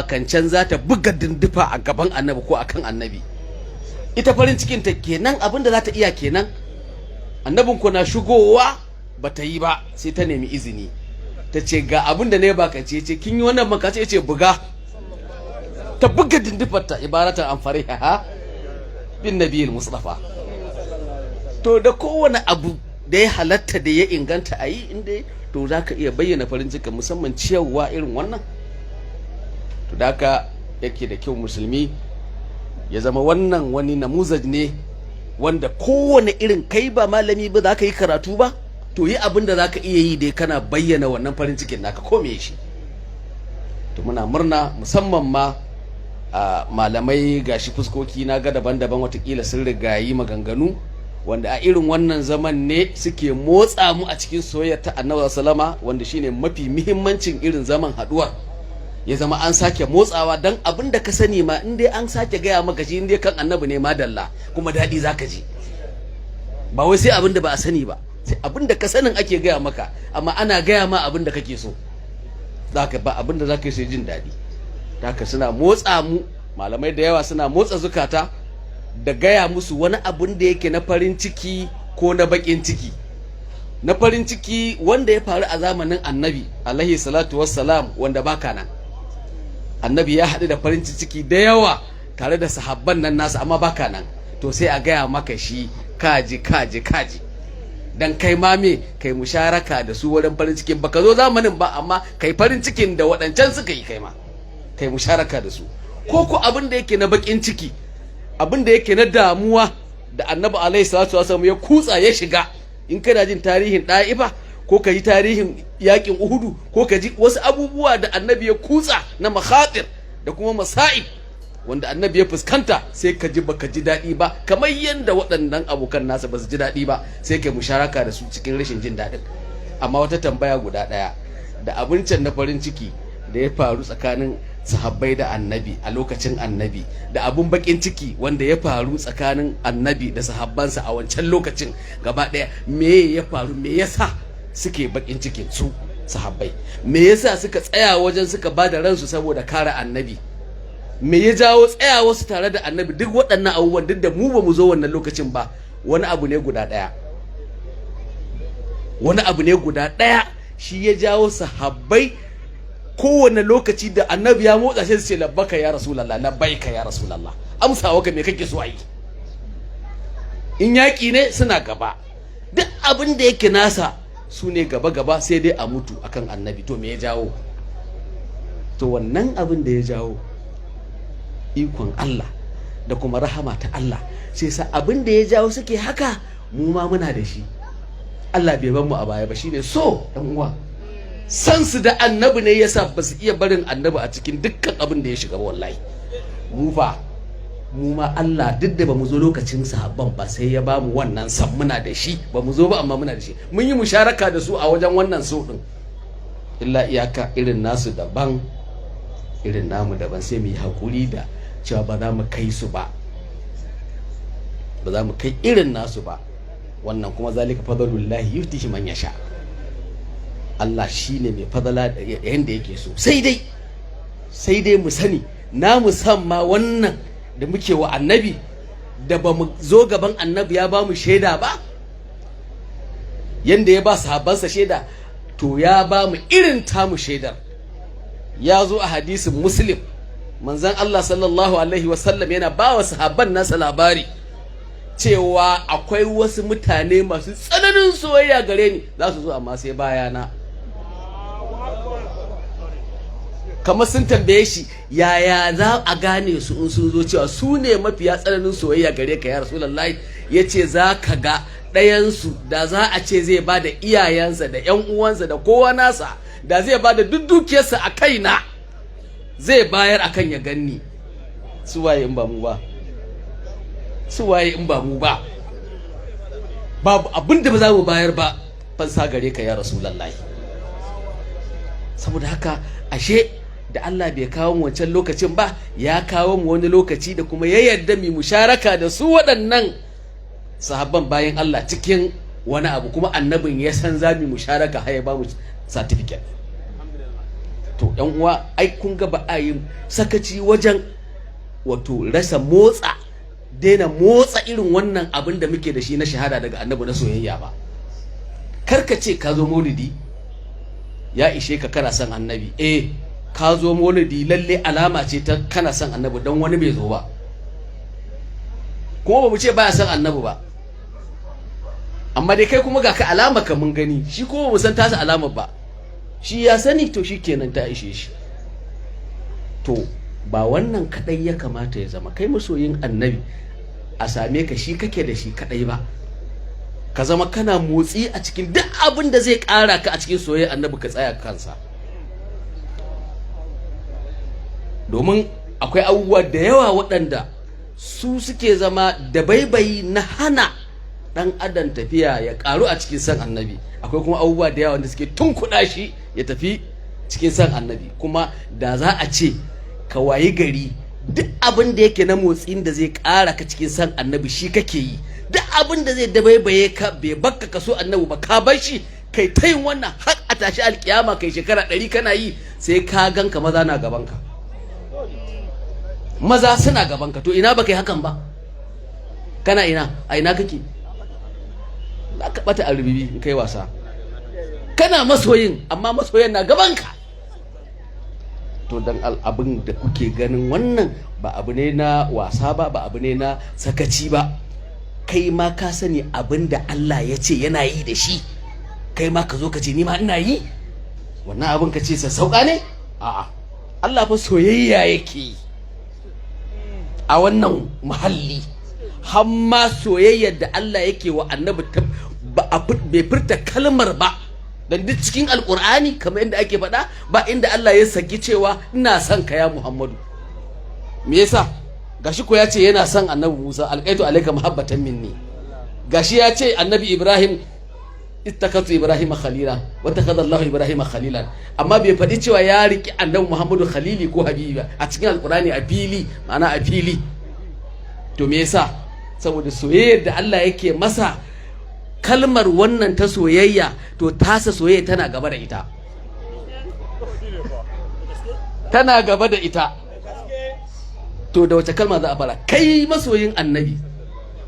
bakancan za ta buga dindufa a gaban annabi ko akan annabi. Ita farin cikin ta kenan, abinda za ta iya kenan. Annabin ko na shigowa bata yi ba, sai ta nemi izini, ta ce ga abinda ne bakance, ce kin yi wannan bakance, ya ce buga, ta buga dindufar ta ibaratan an fariha bin nabiyil mustafa. To da kowane abu da ya halatta da ya inganta a yi inda to za ka iya bayyana farin ciki, musamman ciyarwa irin wannan. To da haka yake da kyau musulmi ya zama wannan wani namuzaj ne wanda kowane irin, kai ba malami ba za ka yi karatu ba, to yi abin da za ka iya yi dai kana bayyana wannan farin cikin naka ko me shi. To muna murna, musamman ma malamai gashi fuskoki na ga daban-daban, watakila sun rigayi maganganu wanda a irin wannan zaman ne suke motsa mu a cikin soyayya ta annabi sallama, wanda shine mafi muhimmancin irin zaman haduwar. Ya zama an sake motsawa, dan abin da ka sani ma in dai an sake gaya maka shi, in dai kan annabi ne madalla, kuma daɗi zaka ji. Ba wai sai abin da ba a sani ba, sai abin da ka sanin ake gaya maka, amma ana gaya ma abin da kake so, zaka ba abin da zaka yi sai jin daɗi. Haka suna motsa mu, malamai da yawa suna motsa zukata da gaya musu wani abun da yake na farin ciki ko na bakin ciki. Na farin ciki wanda ya faru a zamanin annabi alaihi salatu wassalam, wanda baka nan. Annabi ya haɗu da farin ciki da yawa tare da sahabban nan nasa, amma baka nan, to sai a gaya maka shi, kaji dan kai ma me kai musharaka da su wurin farin cikin. Baka zo zamanin ba, amma kai farin cikin da waɗancan suka yi, kai ma kai musharaka da su. Ko ku abin da yake na bakin ciki, abin da yake na damuwa da annabi alaihi salatu wasallam ya kutsa ya shiga, in kana jin tarihin Da'ifa ko ka ji tarihin yakin Uhudu ko ka ji wasu abubuwa da annabi ya kutsa na makhatir da kuma masa'ib wanda annabi ya fuskanta, sai ka ji baka ji daɗi ba, kamar yadda waɗannan abokan nasa ba su ji daɗi ba, sai kai musharaka da su cikin rashin jin daɗin. Amma wata tambaya guda ɗaya, da abincin na farin ciki da ya faru tsakanin sahabbai da annabi a lokacin annabi, da abun bakin ciki wanda ya faru tsakanin annabi da sahabbansa a wancan lokacin gaba ɗaya, me ya faru? Me yasa suke bakin cikin su sahabbai? Me yasa suka tsaya wajen suka ba da ransu saboda kare annabi? Me ya jawo tsayawa su tare da annabi? Duk waɗannan abubuwan, duk da mu ba mu zo wannan lokacin ba, wani abu ne guda ɗaya, wani abu ne guda ɗaya shi ya jawo sahabbai kowane lokaci da annabi ya motsa shi su ce labbaka ya rasulallah, labbaika ya rasulallah, amsawa ka me kake so a yi. In yaƙi ne suna gaba, duk abin da yake nasa su ne gaba sai dai a mutu akan annabi. To me ya jawo? To wannan abin da ya jawo ikon Allah da kuma rahama ta Allah, sai sa abin da ya jawo suke haka, mu ma muna da shi. Allah bai bar mu a baya ba, shine so dan uwa. San su da annabi ne yasa ba su iya barin annabi a cikin dukkan abin da ya shiga ba. Wallahi mu ma Allah, duk da ba mu zo lokacin sahabban ba, sai ya ba mu wannan san. Muna da shi, ba mu zo ba amma muna da shi, mun yi musharaka da su a wajen wannan so din. Illa iyaka irin nasu daban, irin namu daban, sai mu yi hakuri da cewa ba za mu kai su ba, ba za mu kai irin nasu ba. Wannan kuma zalika fadlullahi yutihi man yasha. Allah shine mai fadala da yanda yake so. Sai dai mu sani, na musamman wannan da muke wa annabi, da ba mu zo gaban annabi ya ba mu shaida ba, yanda ya ba sahabbansa shaida, to ya ba mu irin tamu shaidar. Ya zo a hadisin Muslim, manzon Allah sallallahu alaihi wasallam yana ba wa sahabban nasa labari cewa akwai wasu mutane masu tsananin soyayya gare ni, za su zo amma sai bayana. Kamar sun tambaye shi, yaya za a gane su in sun zo cewa su ne mafiya tsananin soyayya gare ka ya Rasulullahi? Ya ce za ka ga ɗayansu da za a ce zai ba da iyayensa da ‘yan uwansa da kowa nasa, da zai ba da duk dukiyarsa a kaina, zai bayar akan ya ganni. Su waye in ba mu ba? Su waye in ba mu ba? Babu abin da ba za mu bayar ba fansa gare ka ya Rasulullahi. Saboda haka ashe da Allah bai kawo mu wancan lokacin ba, ya kawo mu wani lokaci da kuma ya yarda mu musharaka da su waɗannan sahabban bayan Allah cikin wani abu, kuma annabin ya san za mu musharaka har ya ba mu certificate. to yan uwa ai kun ga ba a yin sakaci wajen wato daina motsa irin wannan abin da muke da shi na shahada daga annabi na soyayya ba. Karka ce ka zo maulidi ya ishe ka kana son annabi, ka zo maulidi lalle alama ce ta kana son annabi don wani bai zo ba, kuma ba mu ce baya son annabi ba, amma dai kai kuma ga ka alama ka mun gani, shi kuma mu san tasa alamar ba, shi ya sani to shi kenan ta ishe shi. To ba wannan kadai ya kamata ya zama kai masoyin annabi a same ka shi kake da shi kadai ba, ka zama kana motsi a cikin duk abin da zai kara ka a cikin soyayyar annabi, ka tsaya kansa. Domin akwai abubuwa da yawa waɗanda su suke zama da baibayi na hana ɗan adam tafiya ya karu a cikin san annabi. Akwai kuma abubuwa da yawa wanda suke tunkuɗa shi ya tafi cikin san annabi. Kuma da za a ce ka wayi gari duk abin da yake na motsin da zai ƙara ka cikin san annabi shi kake yi, duk abin da zai dabaibaye ka bai bakka ka so annabi ba ka bar shi kai ta yin wannan har a tashi alkiyama kai shekara 100 kana yi, sai ka ganka maza na gaban ka, maza suna gaban ka. To ina baka yi hakan ba? Kana ina? A ina kake? za ka bata a rubibi in kai wasa. Kana masoyin amma masoyan na gaban ka. To dan abin da kuke ganin wannan ba abu ne na wasa ba, ba abu ne na sakaci ba. Kai ma ka sani abin da Allah ya ce yana yi da shi, kai ma ka zo ka ce ni ma ina yi, wannan abin ka ce sassauƙa ne? A'a, Allah fa soyayya yake yi a wannan muhalli. Hamma soyayyar da Allah yake wa annabi bai furta kalmar ba, dan duk cikin alkur'ani kamar yadda ake faɗa ba inda Allah ya saki cewa ina son ka ya Muhammadu. Me yasa? Gashi ko ya ce yana son annabi Musa, alqaitu alayka mahabbatan minni. Gashi ya ce annabi Ibrahim ittakatu Ibrahim khalila wa takhadha Allah Ibrahim khalilan, amma bai faɗi cewa ya riki annabi Muhammadu khalili ko habibi a cikin alkur'ani a fili, ma'ana a fili. To me yasa? Saboda soyayyar da Allah yake masa, kalmar wannan ta soyayya, to tasa soyayya tana gaba da ita, tana gaba da ita. To da wace kalma za a fara? Kai masoyin annabi,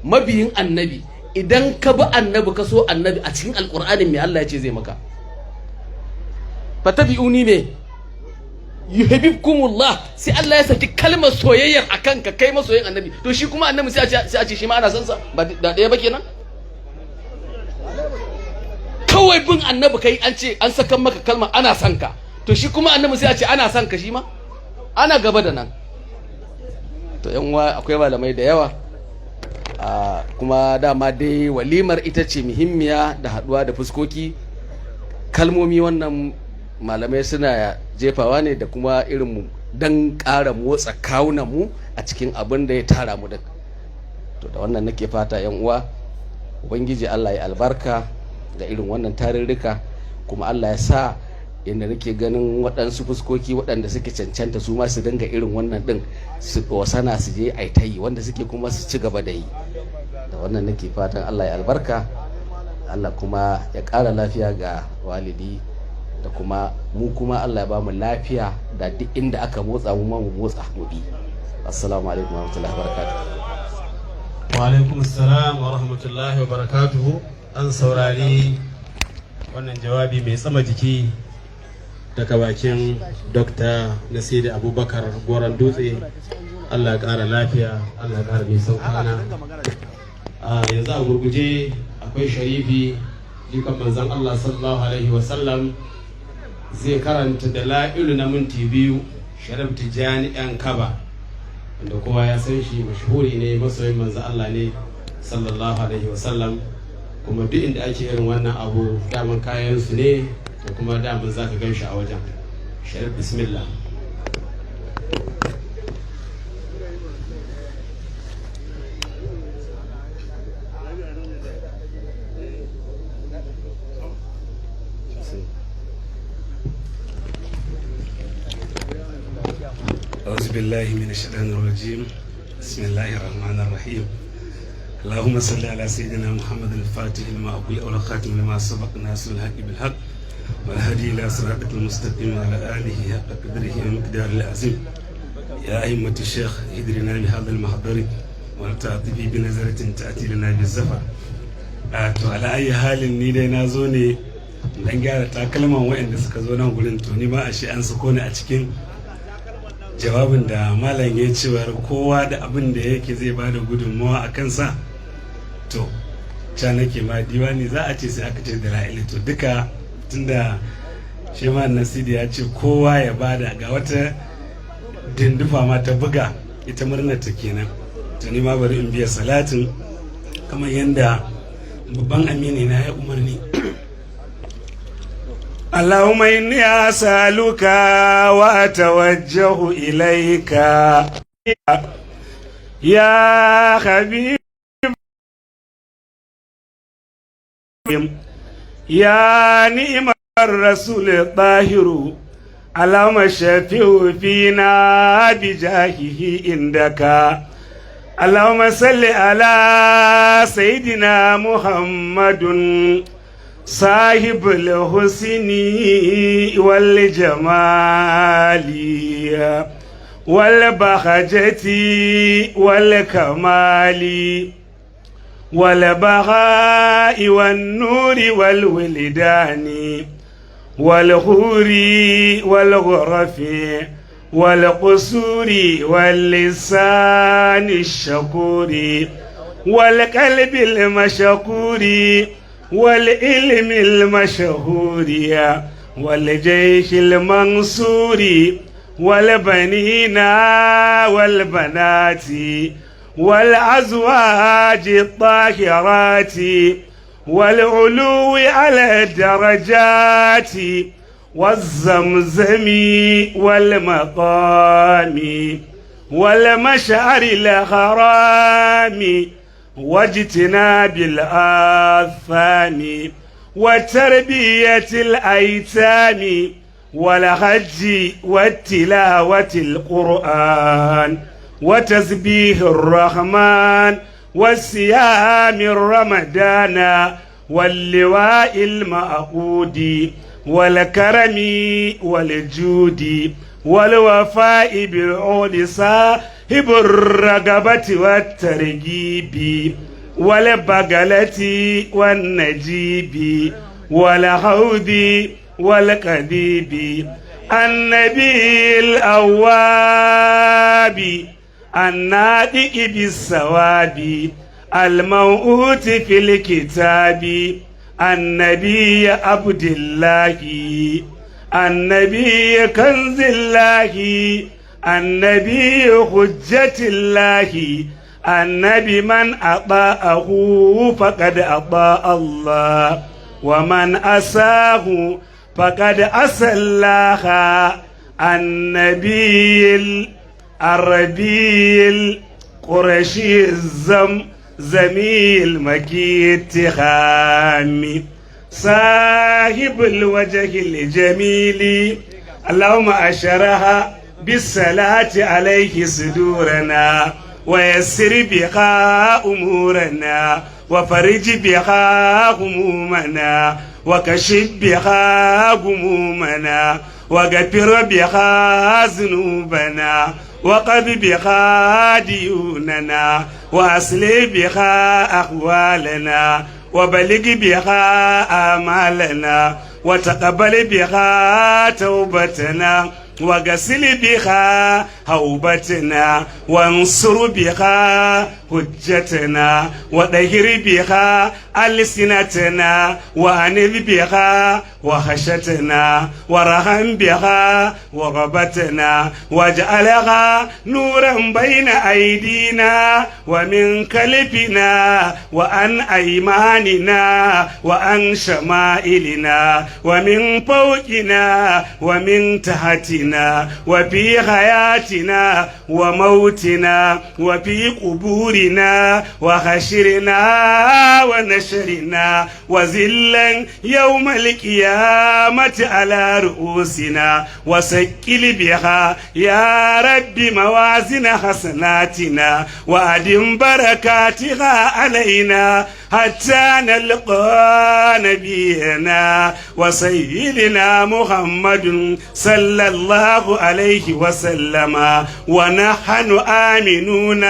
mabiyin annabi, idan ka bi annabi ka so annabi, a cikin alkur'anin me Allah ya ce zai maka? fatabi'uni me yuhibbukumullah, sai Allah ya saki kalmar soyayyar akan ka kai masoyin annabi. To shi kuma annabi sai a ce shi ma ana son sa, ba da ɗaya ba kenan? Kawai bin annabi kai an ce an saka maka kalmar ana son ka, to shi kuma annabi sai a ce ana son ka, shi ma ana gaba da nan. To yan uwa akwai malamai da yawa, kuma dama dai walimar ita ce muhimmiya da haduwa da fuskoki. Kalmomi wannan malamai suna jefawa ne da kuma irin mu dan ƙara motsa kawunan mu a cikin abin da ya tara mu da. To da wannan nake fata yan uwa ubangiji Allah ya albarka da irin wannan tarurruka, kuma Allah ya sa inda nake ganin waɗansu fuskoki waɗanda suke cancanta su ma su dinga irin wannan ɗin, su wasana su je ai ta yi, wanda suke kuma su ci gaba da yi. Da wannan nake fatan Allah ya albarka, Allah kuma ya ƙara lafiya ga walidi, da kuma mu kuma Allah ya ba mu lafiya da duk inda aka motsa mu ma mu motsa mu bi. Assalamu alaikum wa rahmatullahi wa barakatuh. Wa alaikum assalam wa rahmatullahi wa barakatuhu. An saurari wannan jawabi mai tsama jiki daga bakin Dr. Nasiri Abubakar Goron Dutse. Allah ya ƙara lafiya, Allah ya ƙara nisan kwana. Yanzu a gurguje akwai sharifi jikan manzon Allah sallallahu alaihi wasallam zai karanta da la'ilu na minti 2, Sharif Tijjani yan Kaba, wanda kowa ya san shi mashhuri ne, masoyin manzon Allah ne sallallahu alaihi wasallam. Kuma duk inda ake irin wannan abu daman kayan su ne, da kuma daman za ka gan shi a wajen. Sharif, bismillah. أعوذ بالله من الشيطان الرجيم. بسم الله الرحمن الرحيم. اللهم صل على سيدنا محمد الفاتح لما أغلق والخاتم لما سبق ناصر الحق بالحق والهدي إلى صراطك المستقيم وعلى آله حق قدره ومقداره العظيم. يا أئمة الشيخ ادرنا بهذا المحضر ولتعطفي بنظرة تأتي لنا بالزفر. to ala ayi halin ni dai na zo ne dan gyara takalman waɗanda suka zo nan gurin, to ni ma ashe an sako ni a cikin jawabin da malam ya cewa kowa da abin da yake zai bada gudunmawa a kansa. To ca nake ma diwani za a ce sai aka ce da ra'ili, to duka tunda shi ma Nasidi ya ce kowa ya bada, ga wata dindufa ma ta buga ita murnar ta kenan. To ni ma bari in biya salatin kamar yanda babban amini na ya umarni. Allahumma inni as'aluka wa atawajjahu ilayka ya habib ya ni'mar rasul tahiru Allahumma shafi'u fina bijahihi indaka. اللهم صل على سيدنا محمد صاحب الحسن والجمال والبهجة والكمال والبهاء والنور والولدان والخور والغرف والقصور واللسان الشكور والقلب المشكور والعلم المشهور والجيش المنصور والبنين والبنات والأزواج الطاهرات والعلو على الدرجات والزمزم والمقام والمشعر الحرام واجتناب الآثام وتربية الأيتام والحج والتلاوة القرآن وتسبيح الرحمن والصيام الرمضان واللواء المعقود والكرم والجود والوفاء بالعود صاحب الرغبة والترغيب والبغلة والنجيب والحوض والكذيب النبي الأواب الناطق بالصواب الموؤوت في الكتاب النبي عبد الله النبي كنز الله النبي حجة الله النبي من أطاعه فقد أطاع الله ومن أساه فقد أسى الله النبي العربي القرشي زميل مكي التخامي صاحب الوجه الجميل اللهم أشرها بالصلاة عليه صدورنا ويسر بها أمورنا وفرج بها همومنا وكشف بها همومنا وغفر بها ذنوبنا وقض بها ديوننا وأصلح بها أحوالنا وبلغ بها آمالنا وتقبل بها توبتنا وغسل بها هوبتنا وانصر بها حجتنا وطهر بها ألسنتنا وأنذ بها وخشتنا ورحم بها وربتنا واجعلها نورا بين أيدينا ومن خلفنا وعن أيماننا وعن شمائلنا ومن فوقنا ومن تحتنا وفي حياتنا وموتنا وفي قبورنا وحشرنا ونشرنا وذلا يوم القيامة على رؤوسنا وسكل بها يا رب موازن حسناتنا وأدم بركاتها علينا حتى نلقى نبينا وسيدنا محمد صلى الله عليه وسلم ونحن آمنون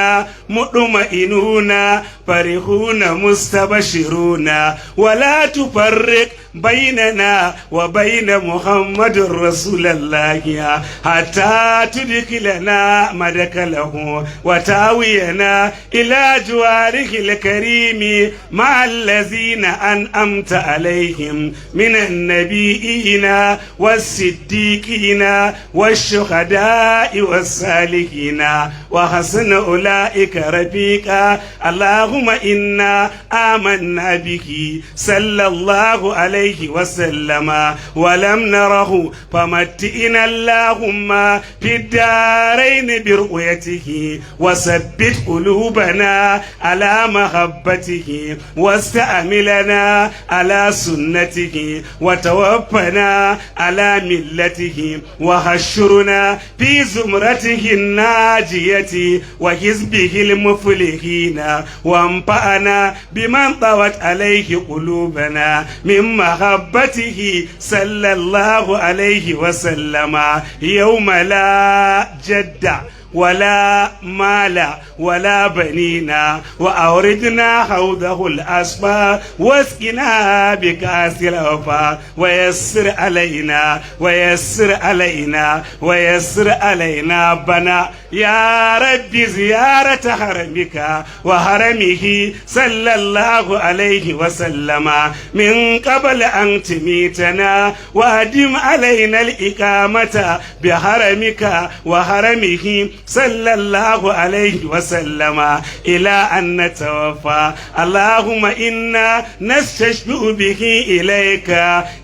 مطمئنون فرحون مستبشرون ولا تفرق بيننا وبين محمد رسول الله حتى تدخلنا مدخله وتاوينا إلى جواره الكريم مع الذين أنعمت عليهم من النبيين والصديقين والشهداء والصالحين وحسن أولئك رفيقا. اللهم إنا آمنا به صلى الله عليه وسلم ولم نره فمتئنا اللهم في الدارين برؤيته وثبت قلوبنا على محبته واستعملنا على سنته وتوفنا على ملته وحشرنا في زمرته الناجية وحزبه المفلحين وانفعنا بمن طوت عليه قلوبنا من محبته صلى الله عليه وسلم يوم لا جد ولا مال ولا بنينا وأوردنا حوضه الأصفى واسقنا بكأس الوفا ويسر علينا ويسر علينا ويسر علينا بنا يا رب زيارة حرمك وحرمه صلى الله عليه وسلم من قبل أن تميتنا وأدم علينا الإقامة بحرمك وحرمه صلى الله عليه وسلم إلى أن نتوفى. اللهم إنا نستشفع به إليك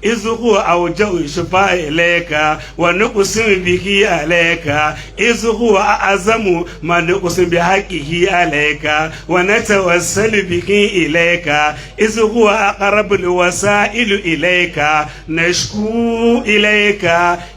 إذ هو أوجه الشفاء إليك ونقسم به عليك إذ هو أعظم ما نقسم بحقه عليك ونتوسل به إليك إذ هو أقرب الوسائل إليك. نشكو إليك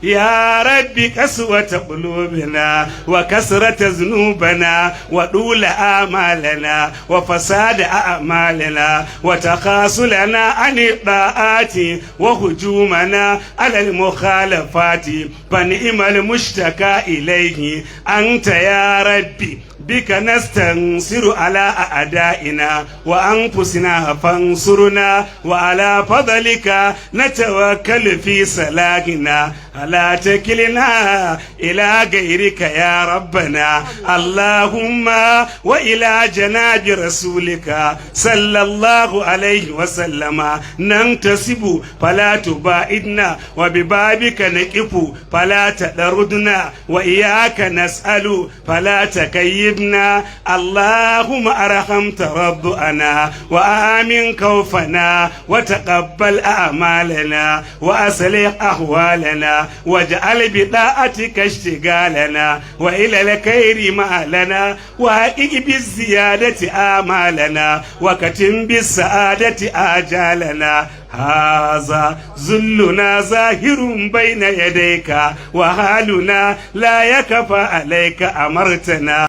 يا رب كسوة قلوبنا وكسرة ذنوبنا وطول آمالنا وفساد أعمالنا وتخاصلنا عن الطاعات وهجومنا على المخالفات فنعم المشتكى إليه أنت يا ربي. بك نستنصر على أعدائنا وأنفسنا فانصرنا وعلى فضلك نتوكل في صلاحنا لا تكلنا إلى غيرك يا ربنا. اللهم وإلى جناب رسولك صلى الله عليه وسلم ننتسب فلا تباعدنا وببابك نقف فلا تطردنا وإياك نسأل فلا تكيب. اللهم أرحمت ربنا وآمن خوفنا وتقبل أعمالنا وأصلح أحوالنا واجعل بطاعتك اشتغالنا وإلى الخير مالنا وحقق بالزيادة آمالنا وكتم بالسعادة آجالنا. هذا ذلنا ظاهر بين يديك وحالنا لا يكفى عليك. أمرتنا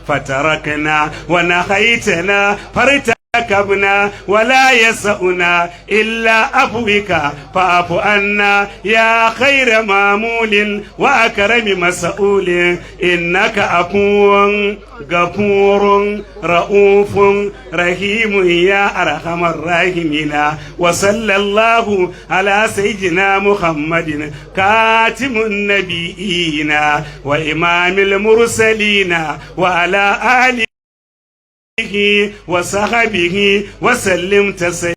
فتركنا ونخيتنا فرتكبنا ولا يسعنا إلا عفوك فاعف عنا يا خير مامول وأكرم مسؤول إنك عفو غفور رؤوف رحيم يا أرحم الراحمين. وصلى الله على سيدنا محمد كاتم النبيين وإمام المرسلين وعلى آله وصحبه وسلم تسليما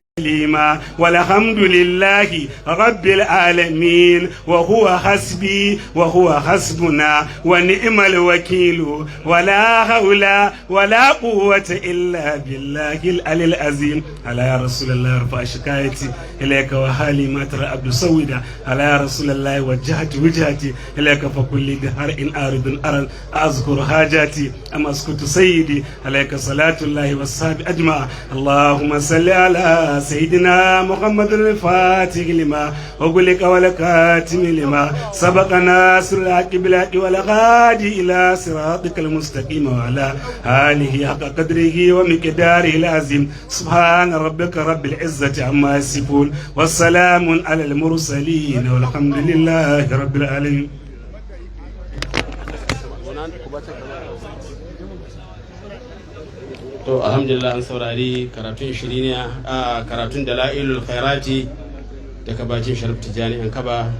والحمد لله رب العالمين وهو حسبي وهو حسبنا ونعم الوكيل ولا حول ولا قوة إلا بالله العلي العظيم. على يا رسول الله ارفع شكايتي إليك وحالي ما ترى عبد سودا. على يا رسول الله وجهت وجهتي إليك فكل دهر إن أرد أرى أذكر حاجاتي أما أسكت سيدي. عليك صلاة الله والصحب أجمع. اللهم صل على سيدنا محمد الفاتح لما وغلق والكاتم لما سبق ناصر الحق بالحق والهادي إلى صراطك المستقيم وعلى آله حق قدره ومقداره العظيم سبحان ربك رب العزة عما يصفون والسلام على المرسلين والحمد لله رب العالمين. To alhamdulillah an saurari karatun shiriniya a karatun dalailul khairati daga bakin Sharif Tijani an kaba.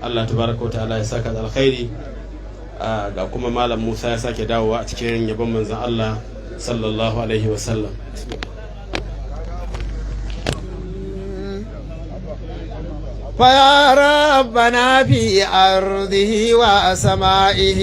Allah tabaraka wa ta'ala ya saka da alkhairi. Ga kuma malam Musa ya sake dawowa a cikin yabon manzon Allah sallallahu alaihi wa sallam. فيا ربنا في أرضه وسمائه